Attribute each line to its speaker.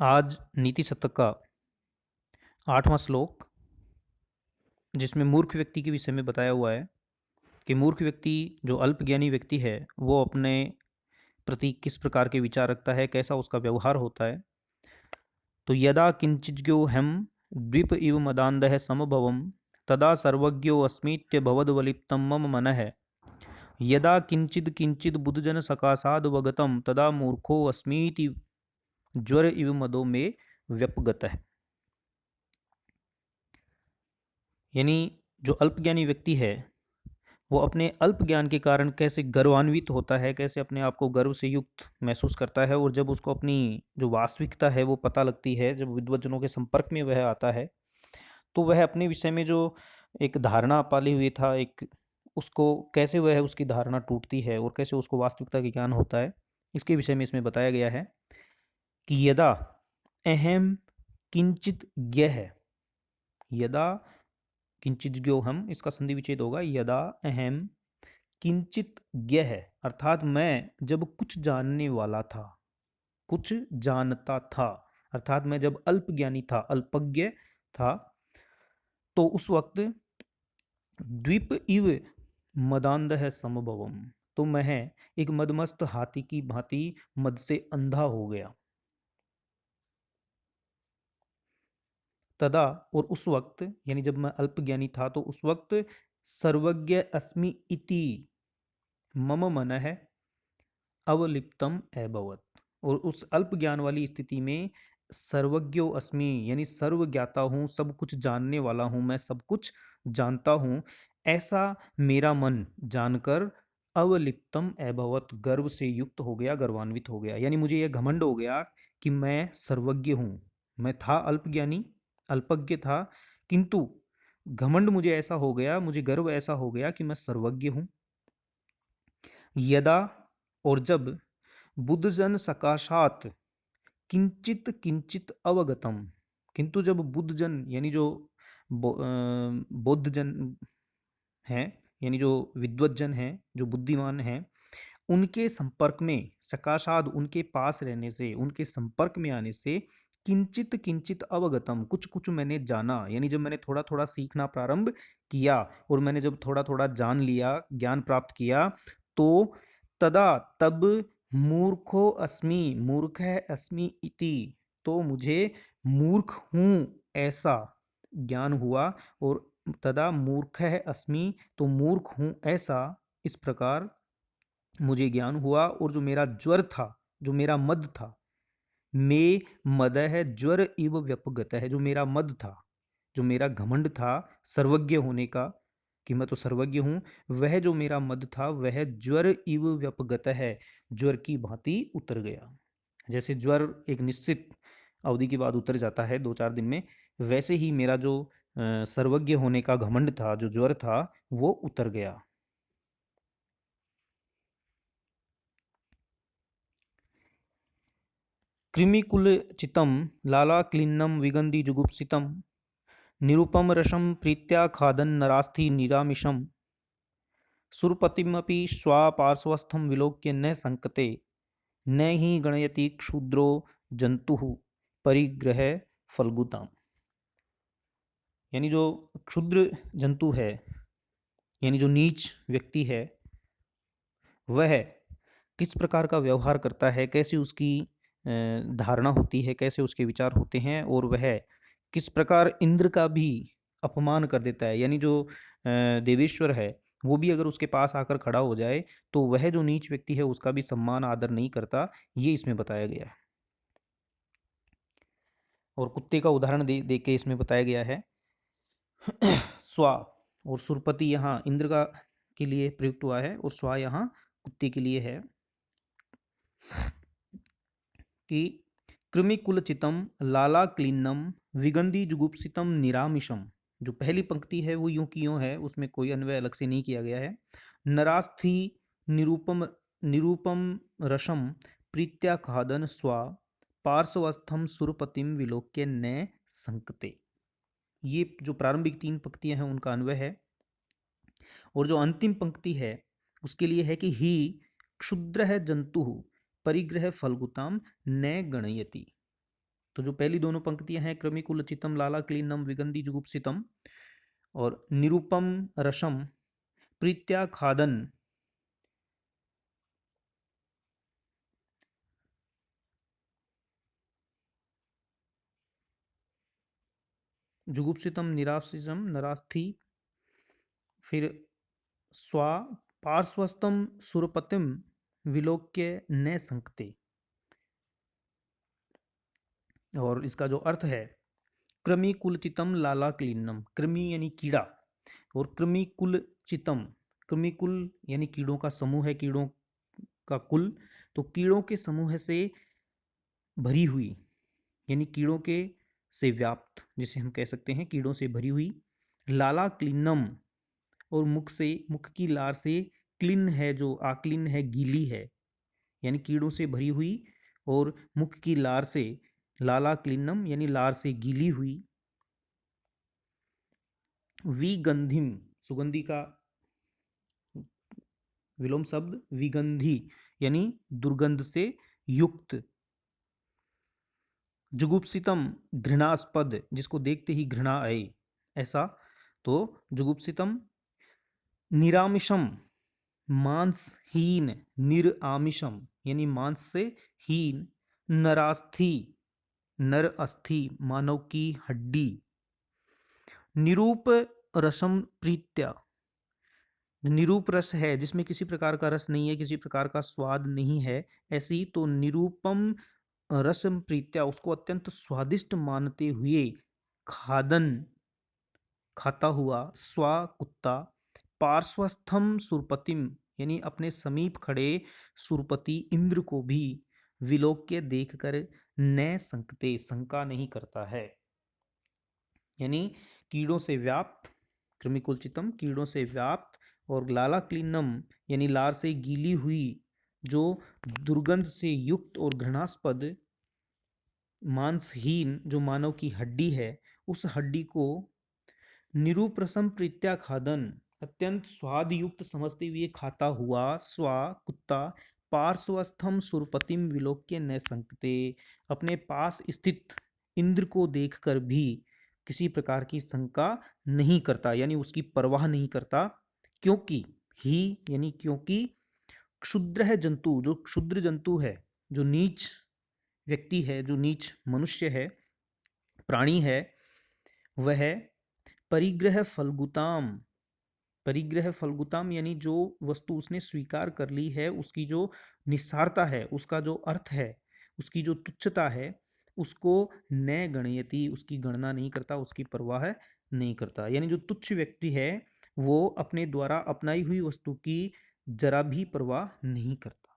Speaker 1: आज नीति शतक का 8वां श्लोक, जिसमें मूर्ख व्यक्ति के विषय में बताया हुआ है कि मूर्ख व्यक्ति जो अल्पज्ञानी व्यक्ति है वो अपने प्रति किस प्रकार के विचार रखता है, कैसा उसका व्यवहार होता है। तो यदा किंचिज्ञो हम द्वीप इव मदान्धः समभवम तदा सर्वज्ञो अस्मीत्य भवद्वलिप्तं मम मनः। यदा किंचिद किंचिद बुद्धजन सकाशाद वगतम तदा मूर्खो अस्मीति ज्वर इव मदो में व्यपगतः। यानी जो अल्पज्ञानी व्यक्ति है वो अपने अल्प ज्ञान के कारण कैसे गर्वान्वित होता है, कैसे अपने आप को गर्व से युक्त महसूस करता है, और जब उसको अपनी जो वास्तविकता है वो पता लगती है, जब विद्वज्जनों के संपर्क में वह आता है, तो वह अपने विषय में जो एक धारणा पाली हुई था, एक उसको कैसे वह उसकी धारणा टूटती है और कैसे उसको वास्तविकता का ज्ञान होता है, इसके विषय में इसमें बताया गया है कि यदा अहम किंचित ज्ञ है। यदा किंचित ज्ञो हम, इसका संधि विच्छेद होगा यदा अहम किंचित ज्ञ है, अर्थात मैं जब कुछ जानने वाला था, कुछ जानता था, अर्थात मैं जब अल्पज्ञानी था, अल्पज्ञ था, तो उस वक्त द्वीप इव मदान्धः समभवम, तो मैं एक मदमस्त हाथी की भांति मद से अंधा हो गया। तदा, और उस वक्त, यानी जब मैं अल्पज्ञानी था तो उस वक्त सर्वज्ञ अस्मि इति मम मनः अवलिप्तम एभवत, और उस अल्प ज्ञान वाली स्थिति में सर्वज्ञो अस्मि, यानी सर्व ज्ञाता हूँ, सब कुछ जानने वाला हूँ, मैं सब कुछ जानता हूँ, ऐसा मेरा मन जानकर अवलिप्तम एभवत, गर्व से युक्त हो गया, गर्वान्वित हो गया। यानी मुझे यह घमंड हो गया कि मैं सर्वज्ञ हूँ। मैं था अल्पज्ञानी, अल्पज्ञ था, किंतु घमंड मुझे ऐसा हो गया, मुझे गर्व ऐसा हो गया कि मैं सर्वज्ञ हूँ। यदा, और जब बुद्धजन सकाशात किंचित किंचित अवगतम, किंतु जब बुद्धजन यानी जो बौद्धजन हैं, यानी जो विद्वज्जन हैं, जो बुद्धिमान हैं, उनके संपर्क में, सकाशाद उनके पास रहने से, उनके संपर्क में आने से, किंचित किंचित अवगतम कुछ कुछ मैंने जाना, यानी जब मैंने थोड़ा थोड़ा सीखना प्रारंभ किया और मैंने जब थोड़ा थोड़ा जान लिया, ज्ञान प्राप्त किया, तो तदा, तब मूर्खो अस्मि, मूर्ख है अस्मि इति, तो मुझे मूर्ख हूँ ऐसा ज्ञान हुआ, और तदा मूर्ख है अस्मि, तो मूर्ख हूँ ऐसा, इस प्रकार मुझे ज्ञान हुआ। और जो मेरा ज्वर था, जो मेरा मद था, मे मद है ज्वर इव व्यपगत है, जो मेरा मद था, जो मेरा घमंड था सर्वज्ञ होने का, कि मैं तो सर्वज्ञ हूँ, वह जो मेरा मद था वह ज्वर इव व्यपगत है, ज्वर की भांति उतर गया। जैसे ज्वर एक निश्चित अवधि के बाद उतर जाता है 2-4 दिन में, वैसे ही मेरा जो सर्वज्ञ होने का घमंड था, जो ज्वर था, वो उतर गया। कृमिकुलचितं लालाक्लिन्नं विगन्धि जुगुप्सितं निरुपम रसं प्रीत्या खादन् नरास्थि निरामिषं सुरपतिमपि स्वापार्श्वस्थं विलोक्य न संकते न हि गणयति क्षुद्रो जंतु परिग्रह फल्गुताम। यानी जो क्षुद्र जंतु है, यानी जो नीच व्यक्ति है, वह किस प्रकार का व्यवहार करता है, कैसे उसकी धारणा होती है, कैसे उसके विचार होते हैं, और वह किस प्रकार इंद्र का भी अपमान कर देता है। यानी जो देवेश्वर है वो भी अगर उसके पास आकर खड़ा हो जाए तो वह जो नीच व्यक्ति है उसका भी सम्मान आदर नहीं करता, ये इसमें बताया गया है। और कुत्ते का उदाहरण दे के इसमें बताया गया है। स्वा और सुरपति यहाँ इंद्र का के लिए प्रयुक्त हुआ है, और स्वा यहाँ कुत्ते के लिए है कि कृमिकुलचितम लाला क्लीन्नम विगंधि जुगुप्सितम निरामिषम। जो पहली पंक्ति है वो यूं की यूं है, उसमें कोई अन्वय अलग से नहीं किया गया है। नरास्थि निरूपम निरूपम रसम प्रीत्या खादन स्वा पार्श्वस्थम सुरपतिम विलोक्य न संकते। ये जो प्रारंभिक 3 पंक्तियां हैं उनका अन्वय है, और जो अंतिम पंक्ति है उसके लिए है कि ही क्षुद्र है जंतु परिग्रह फलगुताम न गणयति। तो जो पहली दोनों पंक्तियां हैं, क्रमिकुल चितम लाला क्लीनम विगंधि जुगुप्सितम और निरूपम रसम प्रीत्या खादन, जुगुप्सितम निराशिषम नरास्थि, फिर स्वा पार्श्वस्थम सुरपतिम विलोक्य न संकते। और इसका जो अर्थ है, कृमि कुलचितम लाला क्लीनम, कृमि यानी कीड़ा, और कृमि कुलचितम, कृमि कुल यानी कीड़ों का समूह है, कीड़ों का कुल, तो कीड़ों के समूह से भरी हुई, यानी कीड़ों के से व्याप्त, जिसे हम कह सकते हैं कीड़ों से भरी हुई, लाला क्लीनम, और मुख से, मुख की लार से, क्लीन है जो आक्लीन है, गीली है, यानी कीड़ों से भरी हुई, और मुख की लार से, लाला क्लीनम यानी लार से गीली हुई, विगंधिम सुगंधि का विलोम शब्द विगंधी यानी दुर्गंध से युक्त, जुगुप्सितम घृणास्पद जिसको देखते ही घृणा आए ऐसा, तो जुगुप्सितम, निरामिषम मांसहीन, निरामिषम यानी मांस से हीन, नरास्थि नर अस्थि मानव की हड्डी, निरूप रसम प्रीत्या, निरूप रस है जिसमें किसी प्रकार का रस नहीं है, किसी प्रकार का स्वाद नहीं है, ऐसी तो निरूपम रसम प्रीत्या उसको अत्यंत स्वादिष्ट मानते हुए, खादन खाता हुआ, स्वा कुत्ता, पार्श्वस्थम सुरपतिम यानी अपने समीप खड़े सुरपति इंद्र को भी, विलोक्य देखकर न संकते शंका नहीं करता है, यानी कीड़ों से व्याप्त, कृमिकुलचितम कीड़ों से व्याप्त, और लाला क्लीनम यानी लार से गीली हुई, जो दुर्गंध से युक्त और घृणास्पद, मांसहीन जो मानव की हड्डी है, उस हड्डी को निरूप्रसम प्रीत्या खादन अत्यंत स्वाद युक्त समझते हुए खाता हुआ, स्वा कुत्ता, पार्श्वस्थम सुरपतिम विलोक्य न संकते अपने पास स्थित इंद्र को देखकर भी किसी प्रकार की शंका नहीं करता, यानी उसकी परवाह नहीं करता, क्योंकि ही यानी क्योंकि क्षुद्र है जंतु, जो क्षुद्र जंतु है, जो नीच व्यक्ति है, जो नीच मनुष्य है, प्राणी है, वह परिग्रह फलगुताम, परिग्रह फलगुताम यानी जो वस्तु उसने स्वीकार कर ली है, उसकी जो निस्सारता है, उसका जो अर्थ है, उसकी जो तुच्छता है, उसको न गणयति उसकी गणना नहीं करता, उसकी परवाह नहीं करता, यानी जो तुच्छ व्यक्ति है वो अपने द्वारा अपनाई हुई वस्तु की जरा भी परवाह नहीं करता।